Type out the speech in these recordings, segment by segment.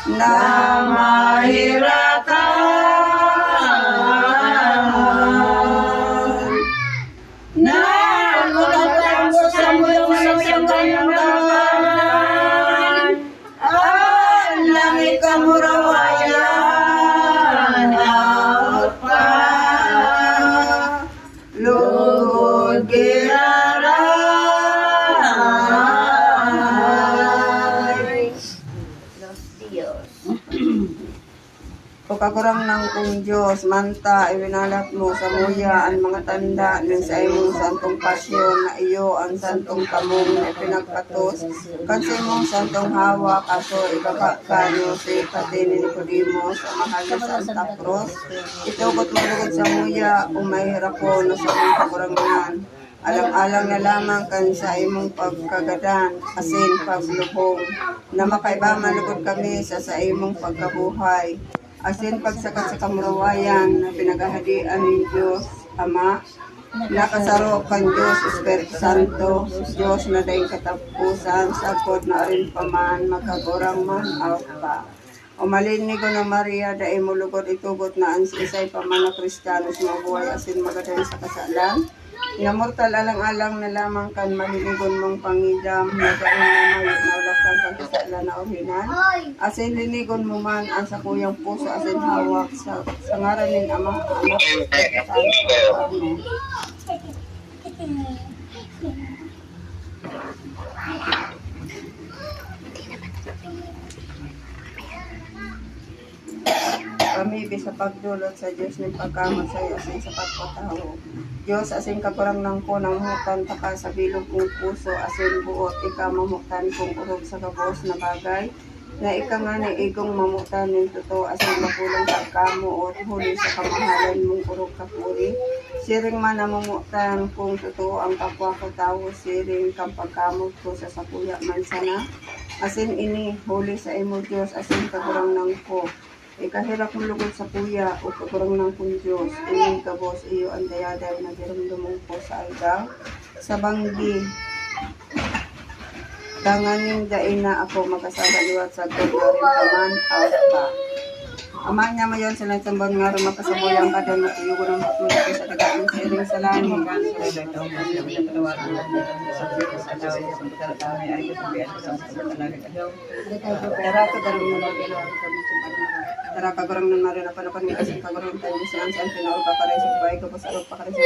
na mahirapan. Nagulatan ko sa muyong kalamdaman, ang langit kamurawayan, out pa, lugod giraray. Pagkakurang ng kong Diyos, manta, iwinalat mo sa muya ang mga tanda ng sa imong santong pasyon na iyo ang santong tamong na pinagpatos. Kasi mong santong hawak, aso ibaba ka nyo si pati ni Nicodemos ang mahal na Santa Cruz. Itugot malugod sa muya, umahirap ko na sa imong kakurangan. Alang-alang na lamang kan sa imong pagkagadan, asin paglubong, na makaiba malugod kami sa imong pagkabuhay. Asin pagsakat sa kamurawayan na pinagahadian ni Diyos Ama, nakasaro kan Diyos Espiritu Santo, Diyos na daing katapusan, sagkod na rin paman, magkagurang man, out pa. Umalinig ko ng Maria, daing mulugod itugot na ang isay paman na Kristiyano sa mabuhay, asin magadan sa kasalan. Nga mortal alang-alang na lamang kan maliligon mong pangidam na daing na may naulakan kang kasalan na orihinal. Asin linigon mo man ang sa kuyang puso, asin hawak sa ngaran ng Ama, Anak, at Santo. Amen. Pamibi sa pagdulot sa Diyos ng pagkamasay asin sa pagpataho. Diyos asin kaparang nang ko nang mutan taka sa bilog kong puso asin buot ika mamutan kong urog sa kabos na bagay na ika nga ni igong mamutan ng totoo asin mapulang sa kamo o huli sa kamahalan mong urog kapuri. Siring man na mamutan kung totoo ang kapwa ko tao, siring kang pagkamot ko sa sapuya mansana asin ini huli sa imo Diyos asin kaparang nang ko. Ikahirap mo lugod sa kuya o kakurang ng kong Diyos. Ining kabos iyo ang dayaday na giramdamong po sa aldaw. Sa banggi, tanganing dain na ako makasagaliwat sa gagarin paman, out pa. Ama niya mayon sa nagsambang nga rin makasaboyang kada matuyo ko ng matulog sa dagaan sa iring sa langit. Tara kagurang ng Maria na panapan ng kasing kagurang tayo siya ang saan pinaul pa karay sa buhay ko sa arog pa karay sa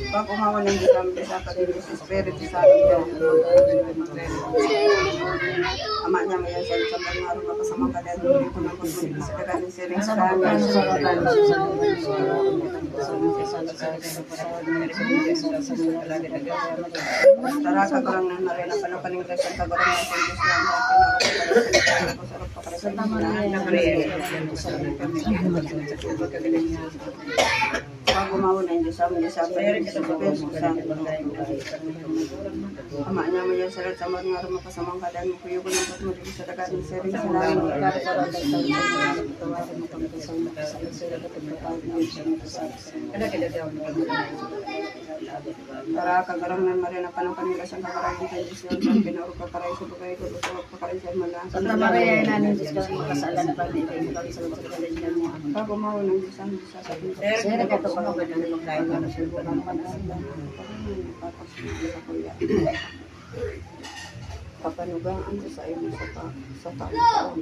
pag umawan ng Diyos ang sa karay sa Espiritu Santo. Ama niya mayan sa nagsambang nga rin makasamang kada doon ko ng kusuri sa dagaan sa iring sa langit. Tara kagurang ng Maria na panapan ng kasing kagurang pag-umawa na yung Diyos ang Diyos ang Espiritu Santo. Ama niya mayan sa lahat sa mga nga rin makasamang kadang mo kuyo ko ng patmuli sa dagat ng sering sa langit. Para kagarang ng Maria na panangpanila siyang kakarayin sa Diyos yung pinaurog kakarayin sa bagay ko sa kakarayin sa mga Santa Maria na ng Diyos ko makasalan pa ni kay mo sa pagkakalin mo. pag-umawa ng Diyos ang Diyos sa akin. Sir ka to pagod na ng kain na subo ng Kapanugaan sa imo sa taon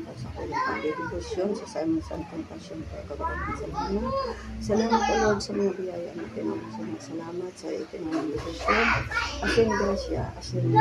sa kulang pagdedikasyon sa imo santong pasyon pagkakaroon sa mga salamat o Lord sa mga biyaya natin. Salamat sa itinang dedikasyon. Asin grasya, asin